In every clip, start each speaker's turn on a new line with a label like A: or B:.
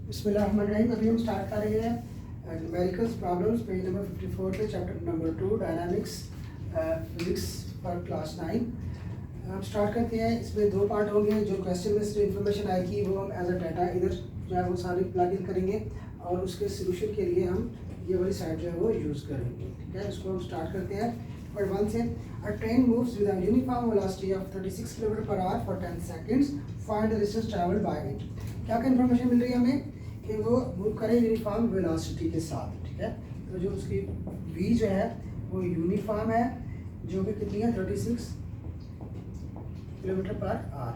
A: बिस्मिल्लाहिर्रहमानिर्रहीम। अभी हम स्टार्ट कर रहे हैं न्यूमेरिकल्स प्रॉब्लम्स पेज नंबर 54 पे, chapter number 2 dynamics physics for class 9। हम स्टार्ट करते हैं। इसमें दो पार्ट होंगे। जो क्वेश्चन में से इन्फॉर्मेशन आएगी वो हम एज अ डाटा इधर जो है वो सारी प्लग इन करेंगे और उसके सोल्यूशन के लिए हम ये वाली साइड जो है वो यूज़ करेंगे। ठीक है, इसको हम स्टार्ट करते हैं पार्ट 1 से। अ train moves with a uniform velocity of 36 km/h for 10 seconds. Find the distance travelled bye it. क्या क्या इन्फॉर्मेशन मिल रही है हमें कि वो मूव करे यूनिफॉर्म वेलोसिटी के साथ। ठीक है, तो जो उसकी v जो है वो यूनिफॉर्म है, जो कि कितनी है 36 km/h।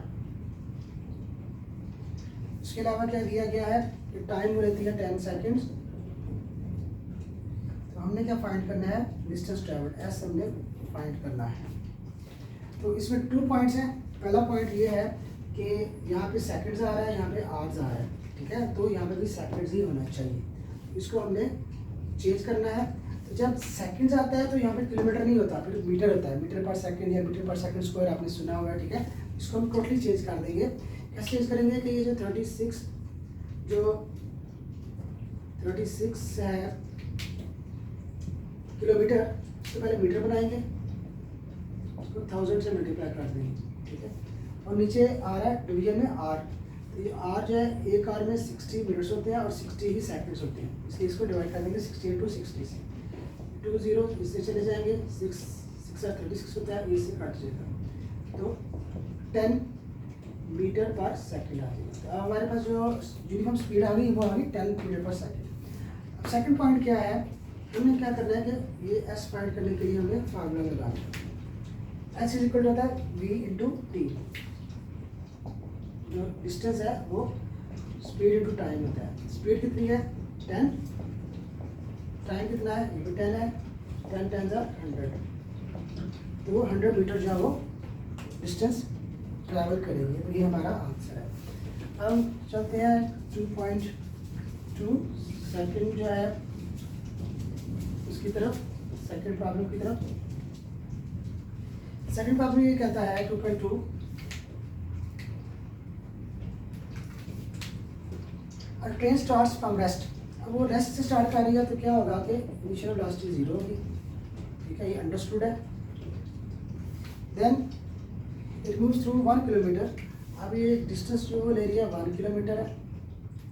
A: इसके अलावा क्या दिया गया है कि टाइम रहती है 10 सेकंड्स। तो हमने क्या फाइंड करना है, डिस्टेंस ट्रैवल्ड, एस हमने फाइंड करना है। तो इसमें 2 पॉइंट्स हैं। पहला पॉइंट ये है कि यहाँ पे सेकंड्स आ रहा है, यहाँ पे आवर्स आ रहा है। ठीक है, तो यहाँ पे भी सेकंड्स ही होना चाहिए। इसको हमने चेंज करना है। तो जब सेकंड्स आता है तो यहाँ पे किलोमीटर नहीं होता, फिर मीटर होता है। मीटर पर सेकंड या मीटर पर सेकंड स्क्वायर आपने सुना हुआ है। ठीक है, इसको हम टोटली चेंज कर देंगे। कैसे चेंज करेंगे कि ये जो 36 है किलोमीटर, उससे पहले मीटर बनाएंगे, उसको 1000 से मल्टीप्लाई कर देंगे। ठीक है, और नीचे आ रहा है डिवीजन में आर। तो ये आर जो है, एक आर में 60 मिनट्स होते हैं और 60 ही सेकंड्स होते हैं, इसलिए इसको डिवाइड कर देंगे 60 into 60 से। 2 0 इससे चले जाएंगे, 6 36 होता है, इससे कट जाएगा, तो 10 मीटर पर सेकंड आ जाएगा। तो अब हमारे पास जो यूनिफॉर्म स्पीड आ गई वो आ गई 10 मीटर पर सेकंड। अब सेकंड पॉइंट क्या है, हमने क्या करना है कि ये एस फाइंड करने के लिए हमने फार्मूला लगाना है। एस इज इक्वल टू होता है v इंटू टी। जो डिस्टेंस है वो स्पीड इंटू टाइम होता है। स्पीड कितनी है 10, टाइम कितना है, ये भी 10 है, 10 10 100, तो 100 मीटर जो है वो डिस्टेंस ट्रैवल करेंगे। तो ये हमारा आंसर है। हम चलते हैं 2.2 सेकंड जो है उसकी तरफ, सेकंड प्रॉब्लम की तरफ। सेकंड प्रॉब्लम ये कहता है 2.2 और ट्रेन स्टार्ट्स फ्रॉम रेस्ट। अब वो रेस्ट से स्टार्ट कर रही है तो क्या होगा कि इनिशियल वेलोसिटी 0 होगी। ठीक है, ये अंडरस्टूड है। Then it moves through 1 kilometre. अब ये डिस्टेंस जो ले रही है 1 किलोमीटर है,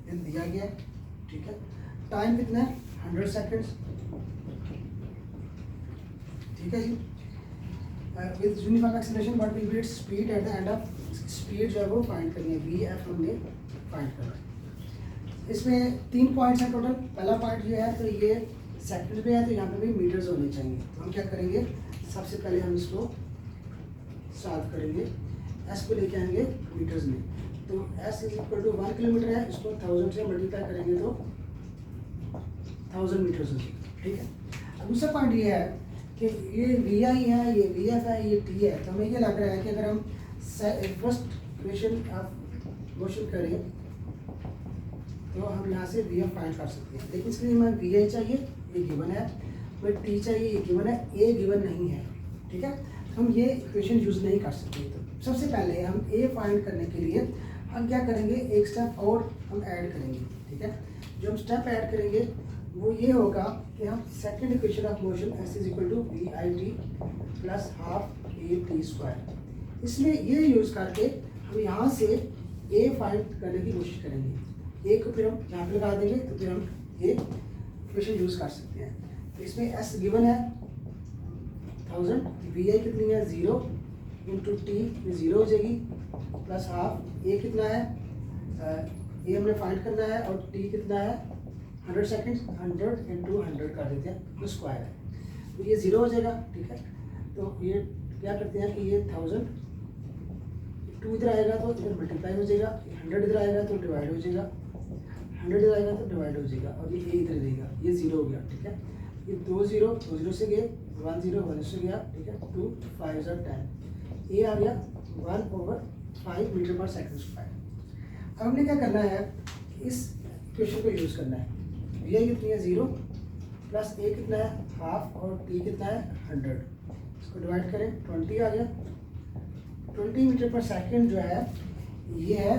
A: ये दिया गया है। ठीक है, टाइम कितना है 100 सेकंड्स। ठीक है जी, with uniform acceleration what will be its speed at the end of. Speed जो है वो फाइंड करनी है, वी एफ हमने फाइंड करना है। इसमें 3 पॉइंट्स हैं टोटल। पहला पॉइंट ये है, तो ये सेकंड में है, तो यहाँ पे भी मीटर्स होने चाहिए। तो हम क्या करेंगे, सबसे पहले हम इसको सॉल्व करेंगे। एस को लेके आएंगे मीटर्स में, तो s is equal to 1 kilometre है, इसको 1000 से मल्टीप्लाई करेंगे तो 1000 मीटर्स हो जाएगा। ठीक है, अब दूसरा पॉइंट ये है कि ये वी आई है, ये वी एफ है, ये टी है। तो हमें ये लग रहा है कि अगर हम फर्स्ट इक्वेशन ऑफ मोशन करें तो हम यहाँ से वी एफ फाइंड कर सकते हैं। लेकिन इसके लिए हमें वी आई चाहिए, ये गिवन है, हमें टी चाहिए, ये गिवन है, ए गिवन नहीं है। ठीक है, हम ये इक्वेशन यूज़ नहीं कर सकते। तो सबसे पहले हम ए फाइंड करने के लिए हम क्या करेंगे, एक स्टेप और हम ऐड करेंगे। ठीक है, जो हम स्टेप ऐड करेंगे वो ये होगा कि हम second equation of motion s is equal to we I T plus half A T square, इसमें ये यूज़ करके हम यहाँ से ए फाइंड करने की कोशिश करेंगे। ए को फिर हम यहाँ पे लगा देंगे, तो फिर हम ये इक्वेशन यूज़ कर सकते हैं। तो इसमें एस गिवन है 1000, वी आई कितनी है 0 इंटू टी, ये 0 हो जाएगी, प्लस हाफ ए कितना है, ए हमने फाइंड करना है, और टी कितना है 100 सेकेंड्स, 100 इंटू 100 कर देते हैं, तो स्क्वायर है, तो ये 0 हो जाएगा। ठीक है, तो ये क्या करते हैं कि ये 1000, 2 इधर आएगा तो इधर मल्टीप्लाई हो जाएगा, 100 इधर आएगा तो डिवाइड हो जाएगा, 100 इधर आएगा तो डिवाइड हो जाएगा, और ये इधर रहेगा, ये 0 हो गया। ठीक है, ये 2 0 से गए, 1 0 1 से गया। ठीक है, 2 5 10, ये आ गया 1/5 मीटर पर सेकंड स्क्वायर। अब हमने क्या करना है, इस इक्वेशन को यूज़ करना है। वी आई कितनी है 0, प्लस ए कितना है हाफ, और टी कितना है 100, इसको डिवाइड करें 20 आ गया। 20 मीटर पर सेकंड जो है ये है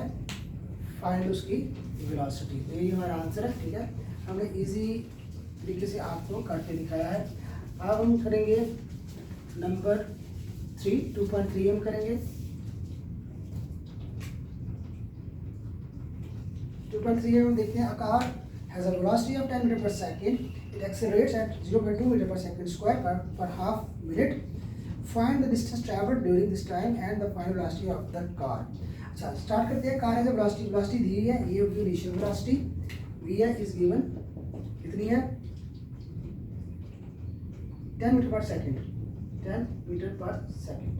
A: फाइंड उसकी वेलोसिटी। तो यही हमारा आंसर है, ठीक है। हमने इजी तरीके से आपको करके दिखाया है। अब हम करेंगे नंबर 3, 2.3 हम करेंगे। 2.3 हम देखते हैं, a car has a velocity of 10 metre per second, it accelerates at 0.2 metre per second square per half minute. Find the distance traveled during this time and the final velocity of the car. अच्छा, start करते हैं। Car है जो velocity दी है, ये होगी initial velocity, v is given कितनी है 10 metre per second, 10 metre per second.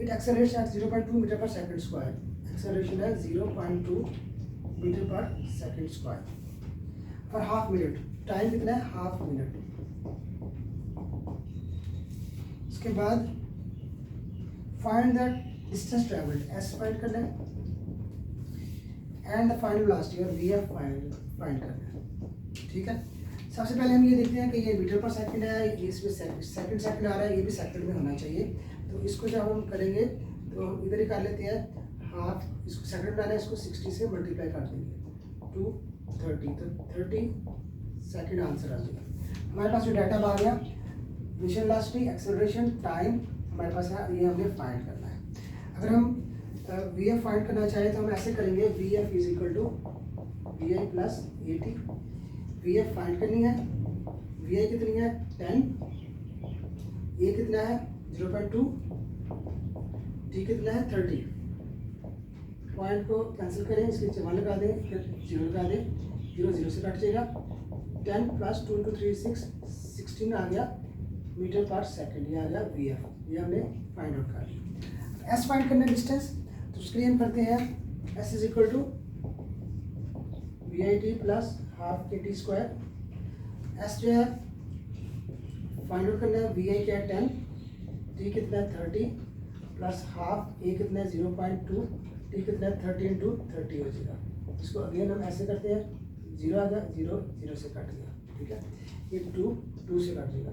A: It accelerates at 0.2 metre per second square, acceleration है 0.2 metre per second square for half minute. Time कितना है, हाफ मिनट। इसके बाद find the distance travelled, s find करना है, and the final velocity और v f find करना है, ठीक है। सबसे पहले हम ये देखते हैं कि ये मीटर पर सेकंड है, इसमें सेकंड आ रहा है, ये भी सेकंड में होना चाहिए। तो इसको जब हम करेंगे तो हम इधर ही कर लेते हैं, हाफ, इसको सेकंड में लाना है, इसको 60 से मल्टीप्लाई कर देंगे 230, तो 30 सेकंड आंसर आ जाएगा। हमारे पास जो डाटा आ गया, इनिशियल वेलोसिटी, एक्सेलरेशन, टाइम हमारे पास है, ये हमें फाइंड करना है। अगर हम वी एफ फाइंड करना चाहें तो हम ऐसे करेंगे, v f is equal to we i plus a t. V f find करनी है, वी आई कितनी है 10, ए कितना है 0.2, टी कितना है 30। पॉइंट को कैंसिल करें, इसके 1 लगा दें, फिर 0 लगा दें, 0 से कट जाएगा। 10 प्लस 2 × 3 6, 16 आ गया मीटर पर सेकेंड, ये आ गया वी एफ, ये हमने फाइंड आउट कर लिया। एस फाइंड करना डिस्टेंस, तो उसके लिए हम करते हैं s is equal to we I T plus half के टी स्क्वायर। एस जो है फाइंड आउट करना है, वी आई क्या है 10, टी कितना है 30 प्लस हाफ, ए कितना है 0.2, टी कितना है 30 × 30 हो जाएगा। इसको अगेन हम ऐसे करते हैं, 0 आ गया, 0 से कट गया, ठीक है। ये 2 से कट जाएगा,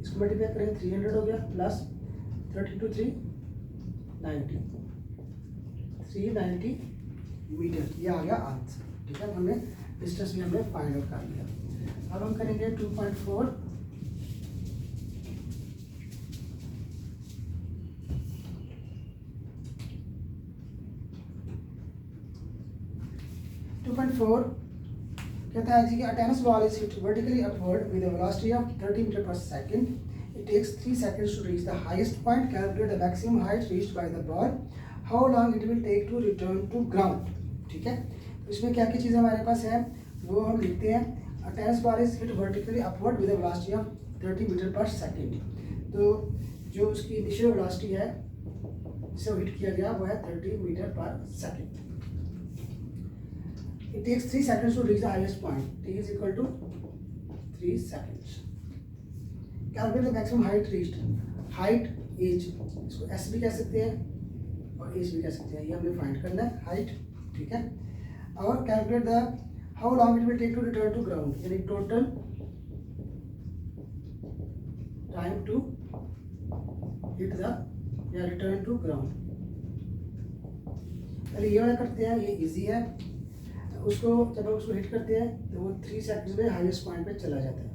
A: इसको मल्टीप्लाई करें 300 हो गया, प्लस 30 × 3 90, 390 मीटर, ये आ गया आंसर, ठीक है। हमने डिस्टेंस भी हमने फाइंड आउट कर लिया। अब हम करेंगे 2.4। कहता है जी कि a tennis ball is hit vertically upward with a velocity of 30 meter per second. It takes 3 seconds to reach the highest point. Calculate the maximum height reached by the ball. How long it will take to return to ground. ठीक है, तो इसमें क्या क्या चीज़ें हमारे पास हैं वो हम लिखते हैं। A tennis ball is hit vertically upward with a velocity of 30 meter per second. तो जो उसकी इनिशियल वेलोसिटी है जिसे हिट किया गया वो है 30 metre per second. It takes 3 seconds to reach the highest point. T is equal to 3 seconds. Calculate the maximum height reached. Height, age, इसको S भी कह सकते हैं और age भी कह सकते हैं, ये हमने फाइंड करना है height, ठीक है। और calculate the how long it will take to return to ground, यानी total time to hit the या return to ground। पहले ये वाला करते हैं, ये easy है। उसको जब हम उसको हिट करते हैं तो वो 3 सेकंड्स में हाईएस्ट पॉइंट पे चला जाता है।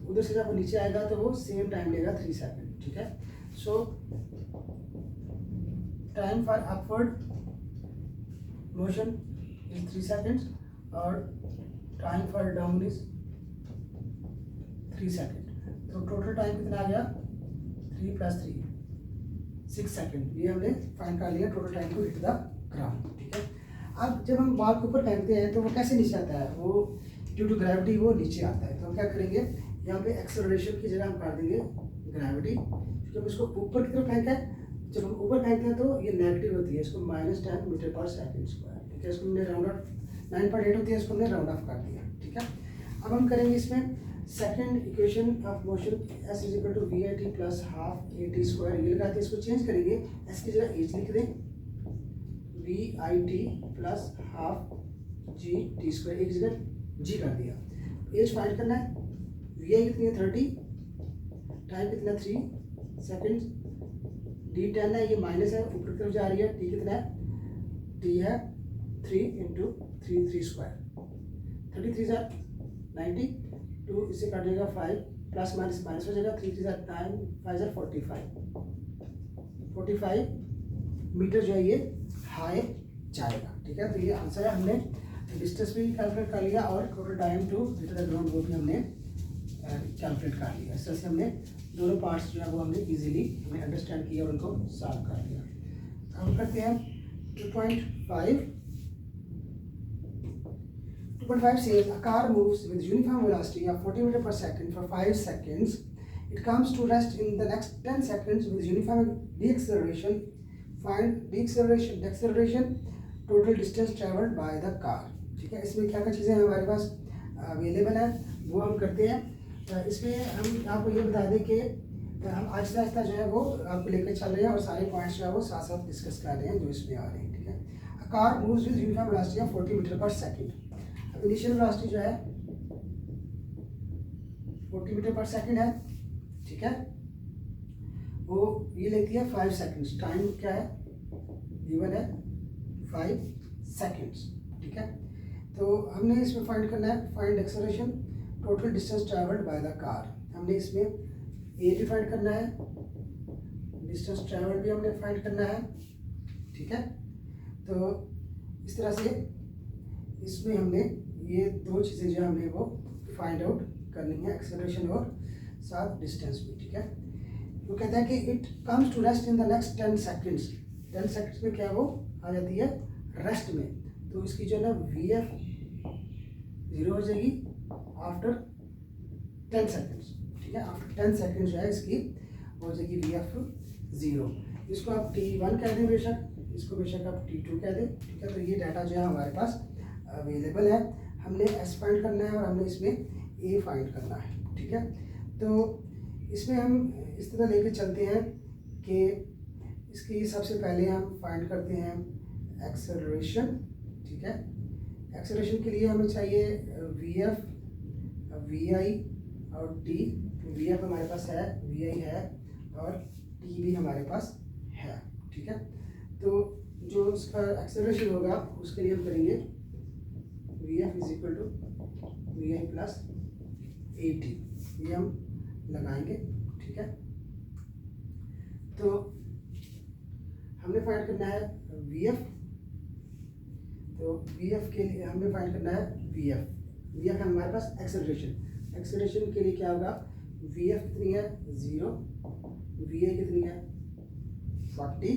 A: उधर से जब वो नीचे आएगा तो वो सेम टाइम लेगा 3 सेकंड, ठीक है। So time for upward motion is 3 seconds और time for down is 3 second. तो टोटल टाइम कितना आ गया 3 + 3 6 सेकंड, ये हमने फाइंड कर लिया total time to hit the ground, ठीक है। अब जब हम बॉल के ऊपर फेंकते हैं तो वो कैसे नीचे आता है, वो ड्यू टू ग्रेविटी वो नीचे आता है। तो हम क्या करेंगे, यहाँ पे एक्सेलरेशन की जगह हम कर देंगे ग्रेविटी। जब इसको ऊपर की तरफ फेंका है, जब हम ऊपर फेंकते हैं तो ये नेगेटिव होती है, इसको -10 मीटर पर सेकेंड स्क्वायर, ठीक है। इसको हमने राउंड ऑफ 9.8 होती है, इसको हमने राउंड ऑफ कर दिया, ठीक है। अब हम करेंगे इसमें second equation of motion S is equal to we I T plus half A T square, ये लगाते हैं, इसको चेंज करेंगे, S की जगह एज लिख दें, v I T plus half g t square, एक जगह जी कर दिया। एज फाइंड करना है, वी आई कितनी है 30, टाइम कितना 3 सेकेंड, डी 10 है, ये माइनस है ऊपर की तरफ जा रही है, टी कितना है, टी है 3 इंटू 3 स्क्वायर, 33 ज़ा 90, 2 इससे काट जाएगा 5, प्लस माइनस माइनस हो जाएगा, 3 ज़ा 9, 5 ज़ा 45 मीटर जो है ये हाई जाएगा। ठीक है, तो ये आंसर है। हमने डिस्टेंस भी कैलकुलेट कर लिया और total time to hit the ground वो भी हमने कैलकुलेट कर लिया। इस तरह से हमने दोनों पार्ट्स जो है वो हमने इजीली हमने अंडरस्टैंड किया और उनको सॉल्व कर लिया। हम करते हैं 2.5 says a car moves with uniform velocity of 40 meter per second for 5 seconds. It comes to rest in the next 10 seconds with uniform deceleration. Find deceleration, total distance traveled by the car. ठीक है, इसमें क्या क्या चीज़ें हमारे पास available है वो हम करते हैं। इसमें हम आपको ये बता दें कि हम आहिस्ता आहिस्ता जो है वो आपको लेकर चल रहे हैं और सारे पॉइंट्स जो है वो साथ साथ डिस्कस कर रहे हैं जो इसमें आ रहे हैं। ठीक है, car moves with uniform velocity of 40 metre per second. अब इनिशियल वेलोसिटी जो है 40 मीटर पर सेकंड है। ठीक है, वो ये लेती है 5 सेकंड्स। टाइम क्या है गिवन है 5 सेकंड्स। ठीक है, तो हमने इसमें फाइंड करना है, find acceleration total distance travelled by the car. हमने इसमें ए भी फाइंड करना है, डिस्टेंस ट्रैवल्ड भी हमने फाइंड करना है। ठीक है, तो इस तरह से इसमें हमने ये दो चीज़ें जो हमने वो फाइंड आउट करनी है, एक्सेलरेशन और साथ डिस्टेंस भी। ठीक है, वो कहता है कि it comes to rest in the next 10 seconds. 10 seconds में क्या वो आ जाती है रेस्ट में, तो इसकी जो है ना वी एफ 0 हो जाएगी आफ्टर 10 सेकंड्स। ठीक है, आफ्टर 10 सेकंड्स जो है इसकी हो जाएगी वी एफ 0। इसको आप T1 कह दें बेशक, इसको बेशक आप T2 कह दें। ठीक है, तो ये डाटा जो है हमारे पास अवेलेबल है। हमने एस फाइंड करना है और हमने इसमें ए फाइंड करना है। ठीक है, तो इसमें हम इस तरह लेके चलते हैं कि इसकी सबसे पहले हम फाइंड करते हैं एक्सेलरेशन। ठीक है, एक्सेलरेशन के लिए हमें चाहिए वी एफ, वी आई और टी। वी एफ हमारे पास है, वी आई है और टी भी हमारे पास है। ठीक है, तो जो उसका एक्सेलरेशन होगा उसके लिए हम करेंगे v f is equal to we i plus a t, ये हम लगाएंगे। ठीक है, तो हमने फाइंड करना है वी एफ, तो वी एफ के लिए हमने फाइंड करना है वी एफ। वी एफ है हमारे पास एक्सेलरेशन। एक्सेलरेशन के लिए क्या होगा, वी एफ कितनी है 0, वी ए कितनी है 40।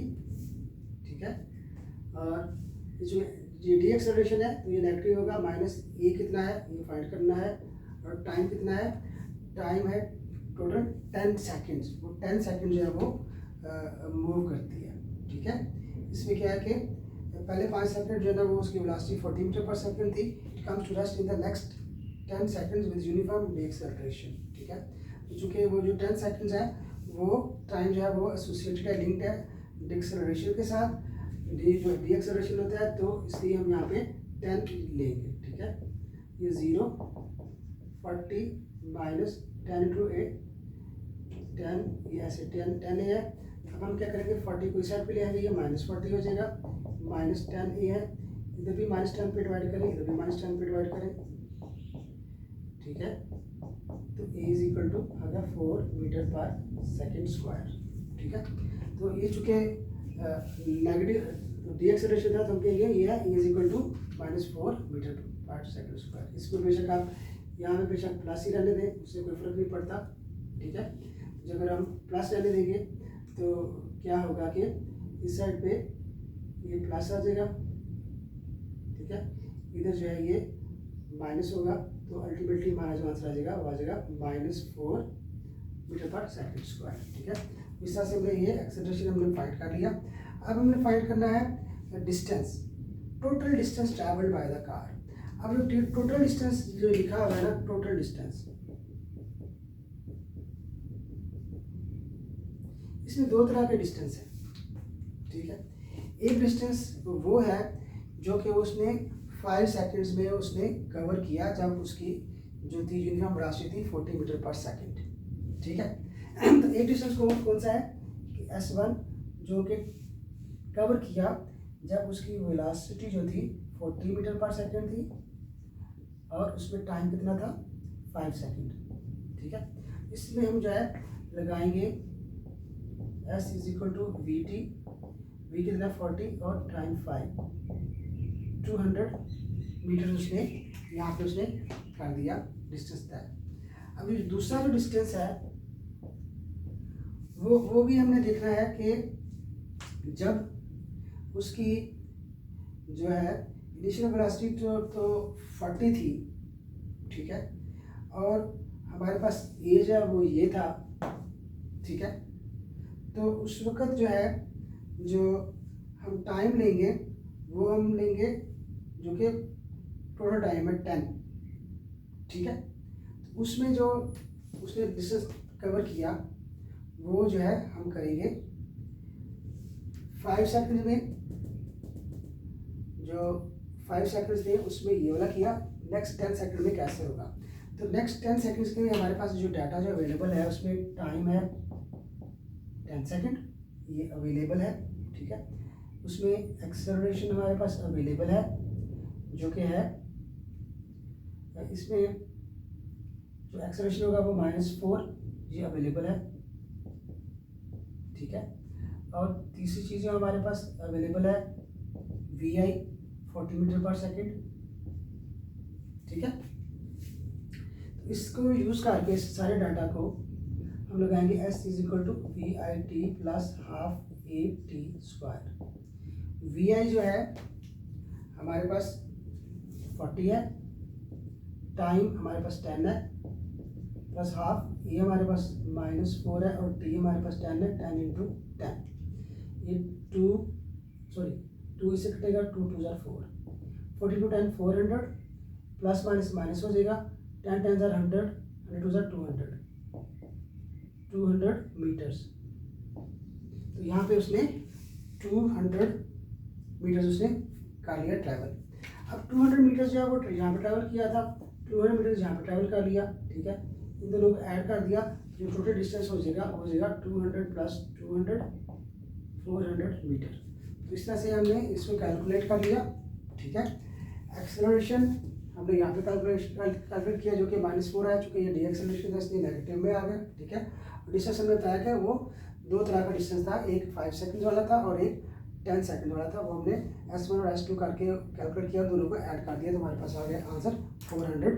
A: ठीक है, और इसमें ये डी एक्सेलरेशन है तो ये नेगेटिव होगा, माइनस ए कितना है ये फाइंड करना है, और टाइम कितना है, टाइम है टोटल 10 सेकंड्स। वो 10 सेकंड जो है वो मूव करती है। ठीक है, इसमें क्या है कि पहले 5 सेकंड जो है ना वो उसकी वेलोसिटी 40 मीटर पर सेकंड थी। It comes to rest in the next 10 seconds with uniform deceleration. ठीक है, तो चूँकि वो जो 10 सेकंड्स है वो टाइम जो है वो एसोसिएटेड है, लिंक्ड है डीएक्सेलरेशन के साथ। जो डीएक्सेलरेशन होता है तो इसलिए हम यहाँ पे 10 लेंगे। ठीक है, ये 0, 40 माइनस 10 इंटू 8, 10 ये ऐसे 10 है। अब हम क्या करेंगे 40 को इस साइड पे ले आएंगे, ये -40 हो जाएगा, माइनस 10 ए है, इधर भी -10 पे डिवाइड करें, इधर भी -10 पे डिवाइड करें। ठीक है, तो ए इज इक्वल टू आ गया 4 मीटर पर सेकेंड स्क्वायर। ठीक है, तो ये चूँकि नेगेटिव डीएक्सेलरेशन था तो हम कहेंगे ये है ए is equal to -4 metre per second square. इसमें बेशक आप यहाँ में बेशक प्लस ही रहने दें, उससे कोई फर्क नहीं पड़ता। ठीक है, जब अगर हम प्लस रहने देंगे तो क्या होगा कि इस साइड पे ये प्लस आ जाएगा। ठीक है, इधर जो है ये माइनस होगा, तो अल्टीमेटली हमारा जो आंसर आ जाएगा वो आ जाएगा -4 मीटर पर सेकेंड स्क्वायर। ठीक है, इस तरह से हमने ये एक्सेलरेशन हमने फाइंड कर लिया। अब हमने फाइंड करना है distance, total distance travelled by the car. अब जो टोटल डिस्टेंस जो लिखा हुआ है ना, टोटल डिस्टेंस, इसमें दो तरह के डिस्टेंस है। ठीक है, एक डिस्टेंस वो है जो कि उसने 5 सेकंड्स में उसने कवर किया जब उसकी जो थी यूनिफॉर्म वेलोसिटी थी 40 मीटर पर सेकंड। ठीक है, तो एक डिस्टेंस कौन सा है कि S1 जो कि कवर किया जब उसकी वेलोसिटी जो थी 40 मीटर पर सेकेंड थी और उसमें टाइम कितना था 5 सेकेंड। ठीक है, इसमें हम जो है लगाएंगे S is equal to v t, v कितना 40 और टाइम 5, 200 मीटर उसने यहाँ पे उसने कर दिया डिस्टेंस तय। अभी दूसरा जो डिस्टेंस है वो भी हमने देखना है कि जब उसकी जो है इनिशियल वेलोसिटी तो 40 थी, ठीक है, और हमारे पास एज है वो ये था, ठीक है, तो उस वक्त जो है जो हम टाइम लेंगे वो हम लेंगे जो कि टोटल टाइम है 10, ठीक है। तो उसमें जो उसने डिस्टेंस कवर किया वो जो है हम करेंगे 5 सेकंड में, जो 5 सेकंड्स थे उसमें ये वाला किया, नेक्स्ट 10 सेकंड में कैसे होगा। तो नेक्स्ट 10 सेकंड्स के लिए हमारे पास जो डाटा जो अवेलेबल है उसमें टाइम है 10 सेकंड, ये अवेलेबल है, ठीक है। उसमें एक्सेलरेशन हमारे पास अवेलेबल है जो कि है, इसमें जो एक्सेलरेशन होगा वो -4, ये अवेलेबल है, ठीक है। और तीसरी चीज़ जो हमारे पास अवेलेबल है we I 40 metre per second, ठीक है। तो इसको यूज़ करके इस सारे डाटा को हम लगाएंगे S is equal to we I T plus half A T square. V I जो है हमारे पास 40 है, टाइम हमारे पास 10 है, प्लस हाफ ए हमारे पास -4 है और टी हमारे पास 10 है, 10 इंटू 10, ये 2 इससे कटेगा, 2 2 ज़ा 4, 40 टू 10 400, प्लस माइनस माइनस हो जाएगा, 10 10 ज़ा 100, 100 2 ज़ा 200 मीटर्स। तो यहाँ पे उसने 200 मीटर्स उसने कर लिया ट्रैवल। अब 200 मीटर्स जो है वो यहाँ पे ट्रैवल किया था, 200 मीटर्स यहाँ पे ट्रैवल कर लिया, ठीक है। इन दोनों को ऐड कर दिया, जो टोटल डिस्टेंस हो जाएगा 200 प्लस 200 400 मीटर। तो इस तरह से हमने इसको कैलकुलेट कर लिया, ठीक है। एक्सेलरेशन हमने यहाँ पे कैलकुलेट किया जो कि -4 है, चूँकि ये डी एक्सेलरेशन था इसलिए नेगेटिव में आ गया, ठीक है। डिस्टेंस हमने बताया कि वो दो तरह का डिस्टेंस था, एक 5 सेकंड वाला था और एक 10 सेकंड वाला था। वो हमने S1 और S2 करके कैलकुलेट किया, दोनों को ऐड कर दिया तो हमारे पास आ गया आंसर 400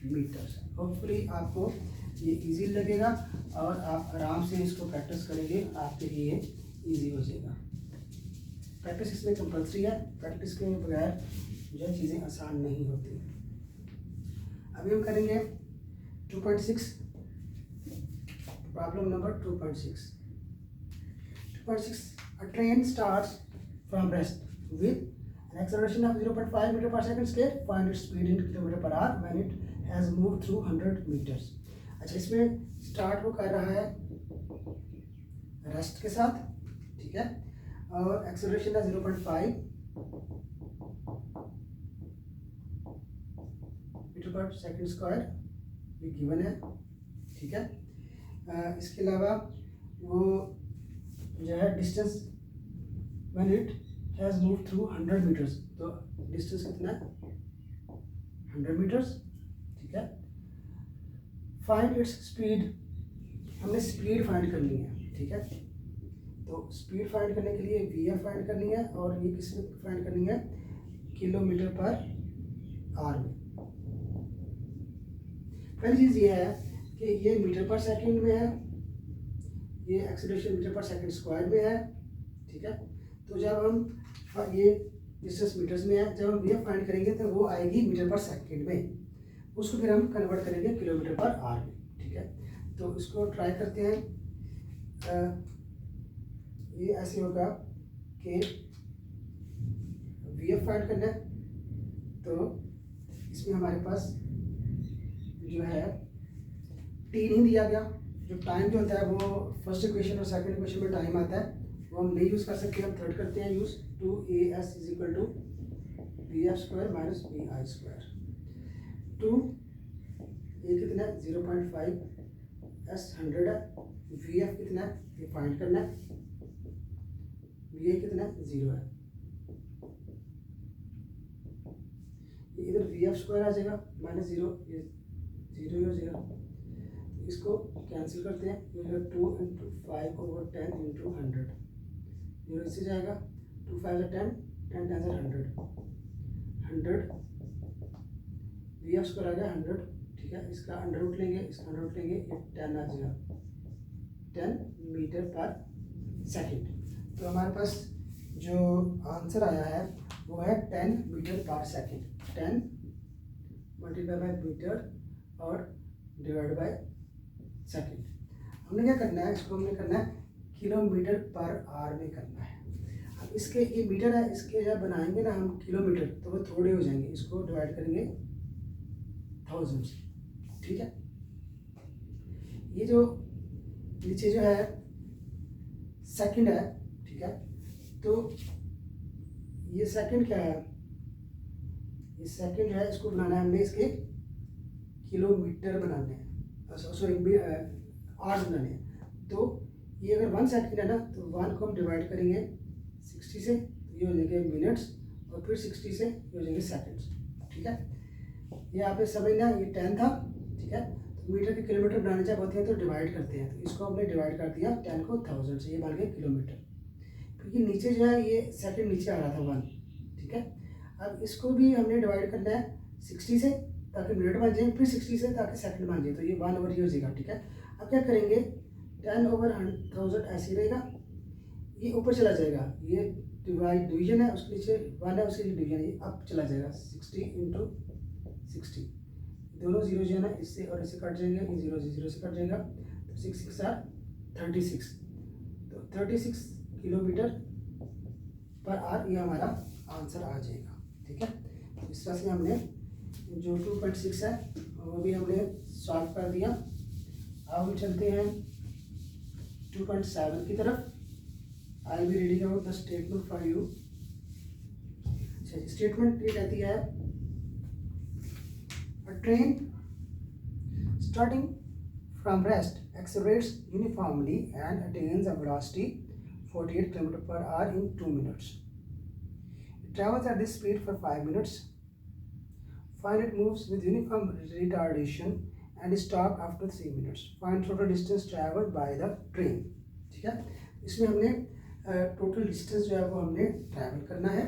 A: मीटर्स। होपफुली आपको ये इजी लगेगा और आप आराम से इसको प्रैक्टिस करेंगे, आपके लिए इजी हो जाएगा। प्रैक्टिस इसमें कंपल्सरी है, प्रैक्टिस के बगैर जो चीज़ें आसान नहीं होती। अभी हम करेंगे 2.6, problem number 2.6। 2.6, a train starts from rest with an acceleration of 0.5 meter per second square. Find its speed in kilometer per hour when it has moved through 100 meters. अच्छा, इसमें स्टार्ट वो कर रहा है रेस्ट के साथ, ठीक है, और एक्सेलरेशन है 0.5 मीटर पर सेकंड स्क्वायर, ये गिवन है, ठीक है। इसके अलावा वो जो है distance when it has move through 100 metres, तो डिस्टेंस कितना है 100 मीटर्स, ठीक है। फाइंड इट्स स्पीड, हमने स्पीड फाइंड करनी है, ठीक है। तो स्पीड फाइंड करने के लिए वी एफ फाइंड करनी है और ये किस में फाइंड करनी है, किलोमीटर पर आवर में। पहली चीज़ ये है कि ये मीटर पर सेकंड में है, ये acceleration metre per second square में है, ठीक है। तो जब हम ये डिस्टेंस मीटर्स में है, जब हम वी एफ फाइंड करेंगे तो वो आएगी मीटर पर सेकंड में, उसको फिर हम कन्वर्ट करेंगे किलोमीटर पर आवर में, ठीक है। तो इसको ट्राई करते हैं। ये ऐसे होगा कि वी एफ फाइंड करना है, तो इसमें हमारे पास जो है टी नहीं दिया गया, जो टाइम जो होता है वो फर्स्ट इक्वेशन और सेकंड इक्वेशन में टाइम आता है, वो हम नहीं यूज़ कर सकते, हम थर्ड करते हैं use, 2as is equal to v f square minus v i square. 2 ये कितना है 0.5, s 100 है, वी एफ कितना है ये फाइंड करना है, वी आई कितना है 0 है, इधर वी एफ स्क्वायर आ जाएगा -0, ये 0 ही हो जाएगा। तो इसको कैंसिल करते हैं, ये हो जाएगा 2 × 5/10 × 100, 0 इससे जाएगा, 2 5 10, 10 10 100, 100 वी एफ स्क्वायर आ गया 100, ठीक है। इसका अंडर रूट लेंगे, इसका अंडर रूट लेंगे, ये 10 आ जाएगा, 10 मीटर पर सेकेंड। तो हमारे पास जो आंसर आया है वो है 10 metre per second. 10 multiply by metre और डिवाइड बाय सेकेंड। हमने क्या करना है, इसको हमने करना है किलोमीटर पर आवर में करना है। अब इसके ये मीटर है, इसके जब बनाएंगे ना हम किलोमीटर तो वो थोड़े हो जाएंगे, इसको डिवाइड करेंगे 1000 से, ठीक है। ये जो नीचे जो है सेकंड है, ठीक है। तो ये सेकंड क्या है, ये सेकंड है, इसको बनाना है हमने इसके किलोमीटर बनाने हैं, सॉरी आवर्स बनाने हैं। तो ये अगर 1 सेकंड है ना तो 1 को हम डिवाइड करेंगे 60 से, ये हो जाएंगे मिनट्स, और फिर 60 से ये हो जाएंगे सेकंड्स, ठीक है। ये आप समझना, ये 10 था, ठीक है। तो मीटर के किलोमीटर बनाने जब होते हैं तो डिवाइड करते हैं, तो इसको हमने डिवाइड कर दिया 10 को 1000 से, ये बन गया किलोमीटर। क्योंकि नीचे जो है ये सेकंड नीचे आ रहा था 1, ठीक है। अब इसको भी हमने डिवाइड करना है 60 से ताकि मिनट बन जाए, फिर 60 से ताकि सेकंड बन जाए, तो ये 1 हो जाएगा, ठीक है। अब क्या करेंगे, 10/1000 ऐसे रहेगा, ये ऊपर चला जाएगा, ये डिवीजन है, उसके नीचे 1 है, उसके लिए डिवीजन, ये अब चला जाएगा 60 × 60, दोनों 0 जो है ना इससे और इससे कट जाएंगे, ये 0 से 0 से कट जाएगा, तो 6 6 36, तो 36 किलोमीटर पर आवर, ये हमारा आंसर आ जाएगा, ठीक है। तो इस तरह से हमने जो 2.6 है वो भी हमने सॉल्व कर दिया। अब हम चलते हैं 2.7 की तरफ। I be reading out the statement for you. Statement ये कहती है, a train starting from rest accelerates uniformly and attains a velocity 48 km/h in 2 minutes. It travels at this speed for 5 minutes. Find it moves with uniform retardation and stop after 3 minutes. Find total distance traveled by the train. ठीक है, इसमें हमने total distance जो है वो हमने travel करना है,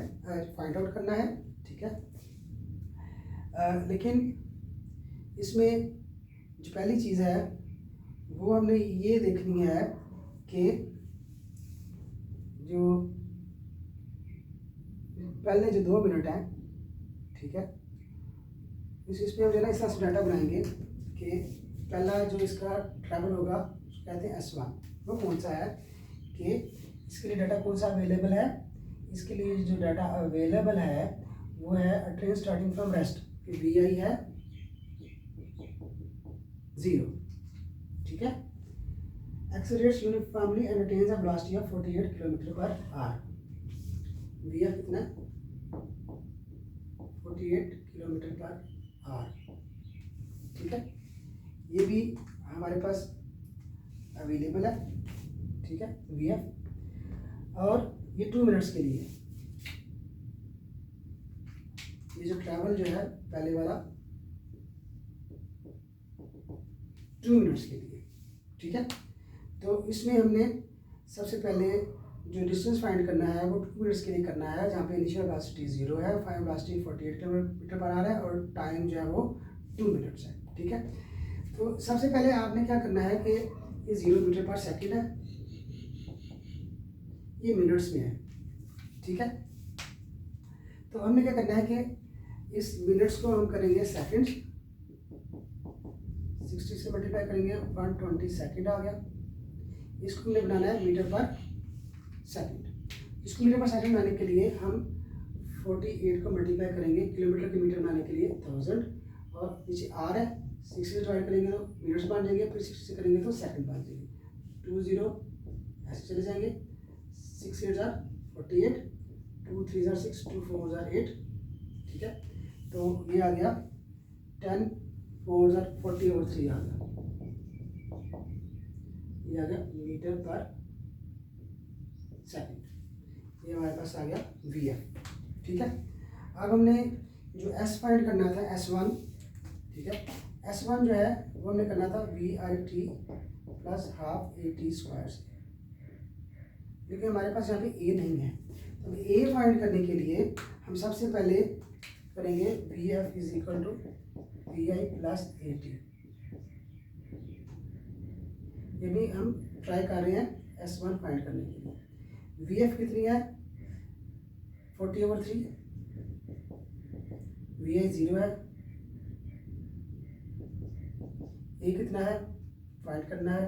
A: फाइंड आउट करना है, ठीक है। लेकिन इसमें जो पहली चीज़ है वो हमने ये देखनी है कि जो पहले जो 2 मिनट हैं, ठीक है, इसमें हम जो है ना इस तरह से डाटा बनाएंगे कि पहला जो इसका ट्रैवल होगा कहते हैं S1, वो कौन सा है कि इसके लिए डाटा कौन सा अवेलेबल है। इसके लिए जो डाटा अवेलेबल है वो है a train starting from rest, कि VI है 0, ठीक है। Accelerates uniformly and attains a velocity of 48 km/h। VF कितना, 48 km/h, ठीक है। ये भी हमारे पास अवेलेबल है, ठीक है, VF। और ये 2 मिनट्स के लिए, ये जो ट्रैवल जो है पहले वाला 2 मिनट्स के लिए, ठीक है। तो इसमें हमने सबसे पहले जो डिस्टेंस फाइंड करना है वो 2 मिनट्स के लिए करना है, जहाँ पे इनिशियल वेलोसिटी 0 है, फाइनल वेलोसिटी 48 km/h है और टाइम जो है वो 2 मिनट्स है, ठीक है। तो सबसे पहले आपने क्या करना है कि ये 0 मीटर पर सेकेंड है, ये मिनट्स में है, ठीक है। तो हमने क्या करना है कि इस मिनट्स को हम करेंगे सेकंड, 60 से मल्टीप्लाई करेंगे 120 सेकेंड आ गया। इसको हमने बनाना है मीटर पर सेकंड। इसको मीटर पर सेकंड बनाने के लिए हम 48 को मल्टीप्लाई करेंगे किलोमीटर के मीटर बनाने के लिए 1000, और नीचे R है, 60 से डिवाइड करेंगे तो मिनट्स बन जाएंगे, फिर 60 से करेंगे तो सेकंड बन जाएंगे, 20 ऐसे चले जाएंगे, 6 8 48, 2 3 6, 2 4 8, ठीक है। तो ये आ गया 10 4 40 और 3 आ गया, ये आ गया मीटर पर सेकंड, ये हमारे पास आ गया VF, ठीक है। अब हमने जो एस फाइंड करना था S1, ठीक है, S1 जो है वो हमें करना था VIT plus half AT square से, क्योंकि हमारे पास यहाँ पे ए नहीं है। तो ए फाइंड करने के लिए हम सबसे पहले करेंगे VF is equal to VI plus AT। ये भी हम ट्राई कर रहे हैं S1 फाइंड करने के लिए। VF कितनी है 40/3, VI 0 है, ए कितना है फाइंड करना है,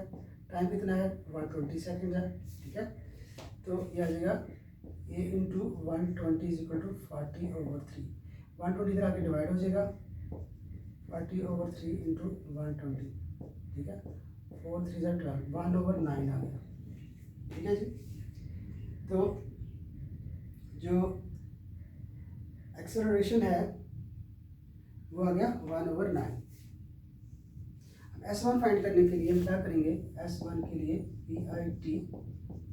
A: टाइम कितना है 120 सेकेंड है, ठीक है। तो ये आ जाएगा ए इंटू 120 इज इक्वल टू 40/3, 120 इधर आके डिवाइड हो जाएगा, 40/3 इंटू 120, ठीक है, 4 3 12, 1/9 आ गया, ठीक है जी। तो जो एक्सेलरेशन है वो आ गया 1/9। अब S1 फाइंड करने के लिए हम क्या करेंगे, S1 के लिए VIT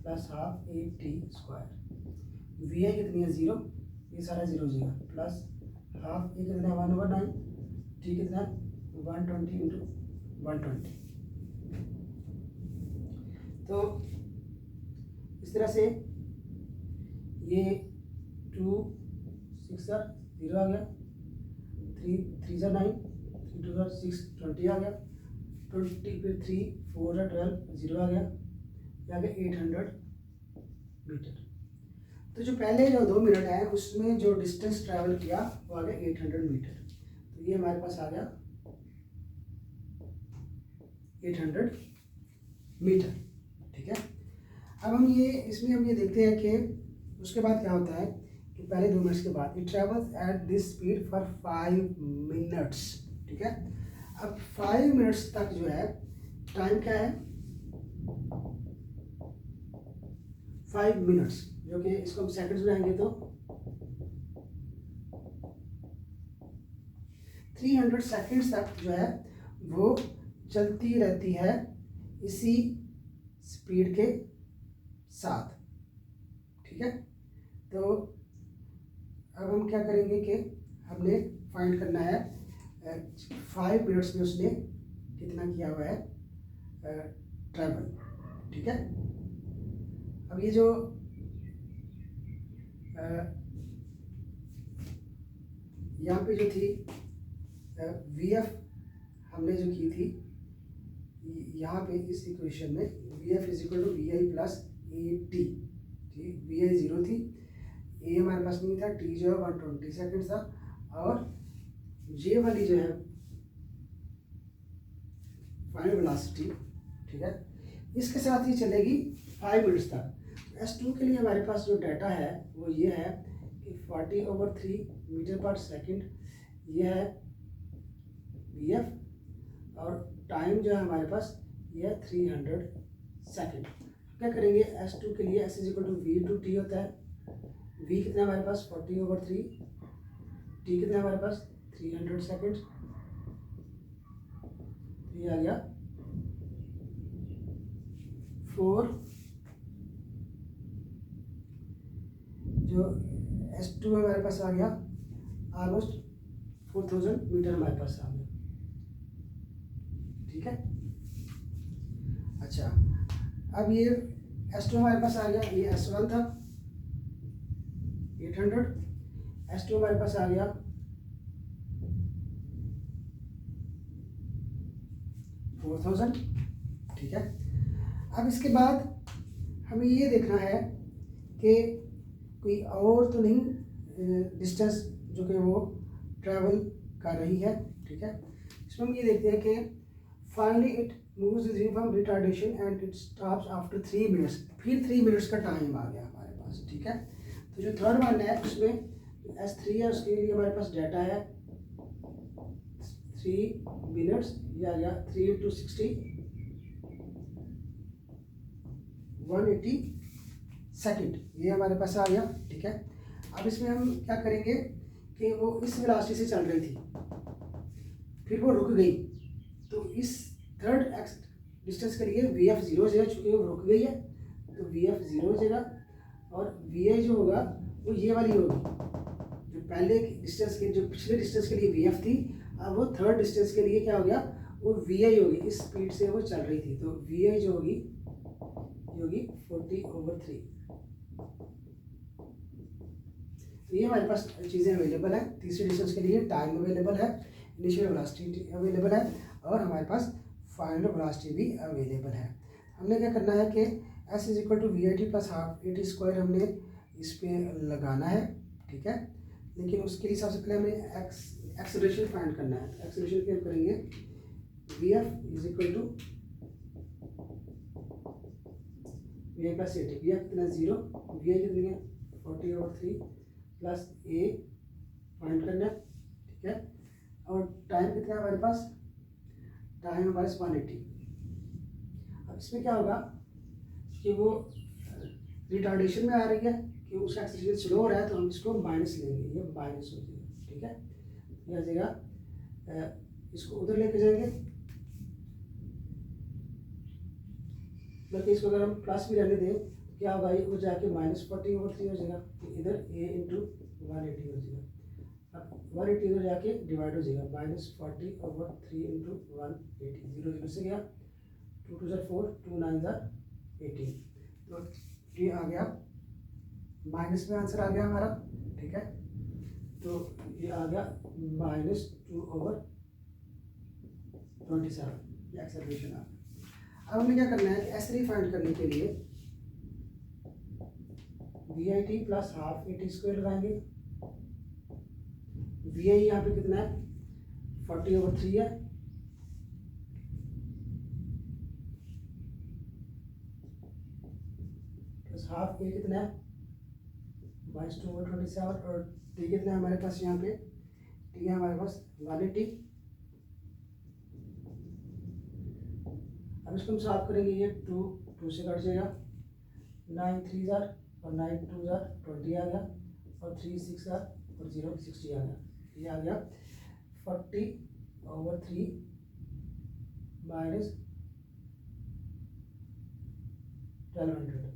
A: plus half AT square, VI कितनी है 0, ये सारा 0 हो जाएगा, प्लस हाफ ए कितना है 1/9, T कितना है 120 इंटू 120। तो इस तरह से ये 2 6 0 आ गया, 3 3 9, 3 2 6 20 आ गया, 20 फिर 3 4 12 0 आ गया, ये आ गया 800 मीटर। तो जो पहले जो 2 मिनट है उसमें जो डिस्टेंस ट्रैवल किया वो आ गया 800 मीटर। तो ये हमारे पास आ गया 800 मीटर, ठीक है। अब हम ये इसमें हम ये देखते हैं कि उसके बाद क्या होता है कि पहले 2 मिनट्स के बाद it travels at this speed for 5 minutes, ठीक है। अब 5 मिनट्स तक जो है टाइम क्या है 5 मिनट्स, जो कि इसको हम सेकंड्स में आएंगे तो 300 सेकंड्स तक जो है वो चलती रहती है इसी स्पीड के साथ, ठीक है। तो अब हम क्या करेंगे कि हमने फाइंड करना है 5 मिनट्स में उसने कितना किया हुआ है ट्रैवल, ठीक है। अब ये जो यहाँ पे जो थी VF हमने जो की थी यहाँ पे इस इक्वेशन में VF is equal to VI plus AT, ठीक, VI 0 थी, ए हमारे पास नहीं था, T जो है 120 सेकेंड था, और J वाली जो है फाइनल वेलोसिटी, ठीक है, इसके साथ ही चलेगी 5 मिनट्स तक। S2 के लिए हमारे पास जो डाटा है वो ये है कि 40/3 मीटर पर सेकेंड, ये है VF, और टाइम जो है हमारे पास ये है 300 सेकेंड। क्या करेंगे S2 के लिए S is equal to V/T होता है, V कितना हमारे पास 40/3, T कितना हमारे पास 300 सेकेंड, ये आ गया 4, जो S2 हमारे पास आ गया ऑलमोस्ट 4000 मीटर हमारे पास आ गया, ठीक है। अच्छा, अब ये S2 हमारे पास आ गया, ये S1 था 800, S2 हमारे पास आ गया 4000, ठीक है। अब इसके बाद हमें ये देखना है कि कोई और तो नहीं डिस्टेंस जो कि वो ट्रैवल कर रही है, ठीक है। इसमें हम ये देखते हैं कि finally it moves with uniform retardation and it stops after 3 minutes, फिर 3 मिनट्स का टाइम आ गया हमारे पास, ठीक है। तो जो थर्ड वन है उसमें S3 है, उसके लिए हमारे पास डाटा है 3 मिनट्स, ये आ गया 3 × 60 180 सेकेंड, ये हमारे पास आ गया, ठीक है। अब इसमें हम क्या करेंगे कि वो इस वेलोसिटी से चल रही थी, फिर वो रुक गई, तो इस थर्ड डिस्टेंस के लिए VF 0 हो जाएगा, चूँकि वो रुक गई है तो VF 0 हो जाएगा, और VI जो होगा वो ये वाली होगी जो पहले डिस्टेंस के जो पिछले डिस्टेंस के लिए वी एफ थी, अब वो थर्ड डिस्टेंस के लिए क्या हो गया, वो वी आई होगी, इस स्पीड से वो चल रही थी, तो वी आई जो होगी ये होगी 40/3। तो ये हमारे पास चीज़ें अवेलेबल है। तीसरे डिस्टेंस के लिए टाइम अवेलेबल है, इनिशियल वेलोसिटी अवेलेबल है, और हमारे पास फाइनल वेलोसिटी भी अवेलेबल है। हमने क्या करना है कि S is equal to we I T plus half A T square हमने इस पर लगाना है, ठीक है। लेकिन उसके लिए सबसे पहले हमें एक्सेलरेशन फाइंड करना है। एक्सेलरेशन क्या करेंगे, v f is equal to we i plus a t. V f कितना 0, वी आई कितनी है 40/3 प्लस ए फाइंड करना है, ठीक है। और टाइम कितना है हमारे पास, टाइम हमारे पास 180। अब इसमें क्या होगा कि वो रिटार्डेशन में आ रही है कि उसका एक्सेलरेशन स्लो हो रहा है, तो हम इसको माइनस लेंगे, ये माइनस हो जाएगा, ठीक है। ये आ जाएगा, इसको उधर लेके जाएंगे, बल्कि इसको अगर हम प्लस भी रहने दें तो क्या होगा, ये वो जाके -40/3 हो जाएगा, तो इधर a × 180 हो जाएगा। अब 180 इधर जाके डिवाइड हो जाएगा, -40/3 × 180, 0 0 से गया, 2 2 = 4, 2 9 = 18, तो ये आ गया माइनस में आंसर आ गया हमारा, ठीक है। तो ये आ गया -2/27, ये एक्सेलरेशन आ गया। अब हमें क्या करना है, S3 फाइंड करने के लिए v I T plus half A T square लगाएंगे। वी आई यहाँ पे कितना है 40/3 है, प्लस हाफ ए कितना है -2/27, और टी कितना है हमारे पास, यहाँ पे टी है हमारे पास 180। अब इसको हम सॉल्व करेंगे, ये 2 से कट जाएगा, 9 3 और 9 2 20 आ गया, और 3 6 और 0 60 आ गया। ये आ गया 40/3 माइनस 1200,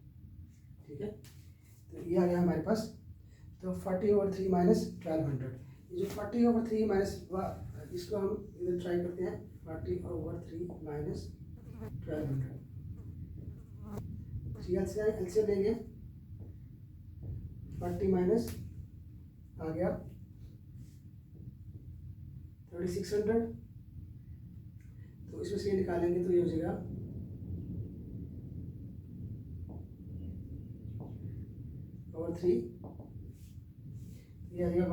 A: ठीक है। तो ये आ गया हमारे पास, तो 40/3 माइनस 1200। ये जो 40/3 माइनस, इसको हम इधर ट्राई करते हैं, 40/3 माइनस 1200, एलसीएम लेंगे, 40 माइनस आ गया 3600, तो इसमें से ये निकालेंगे तो ये हो जाएगा और 3, ये आ जाएगा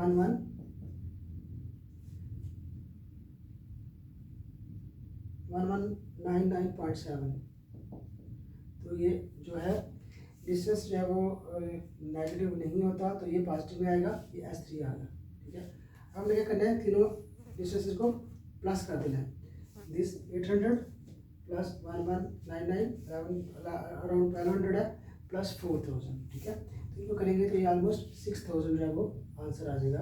A: 1199.7। तो ये जो है डिस्टेंस जो है वो नेगेटिव नहीं होता, तो ये पॉजिटिव में आएगा, ये S3 आ गया, ठीक है। अब हमें क्या करना है, तीनों डिस्टेंसेस को प्लस कर देना है। दिस 800 प्लस 1199 अराउंड 1200 है, प्लस 4000, ठीक है। तो इनको करेंगे तो ये ऑलमोस्ट 6000 जो है वो आंसर आ जाएगा,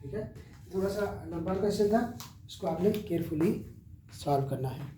A: ठीक है। थोड़ा सा लंबा क्वेश्चन था, इसको आपने केयरफुली सॉल्व करना है।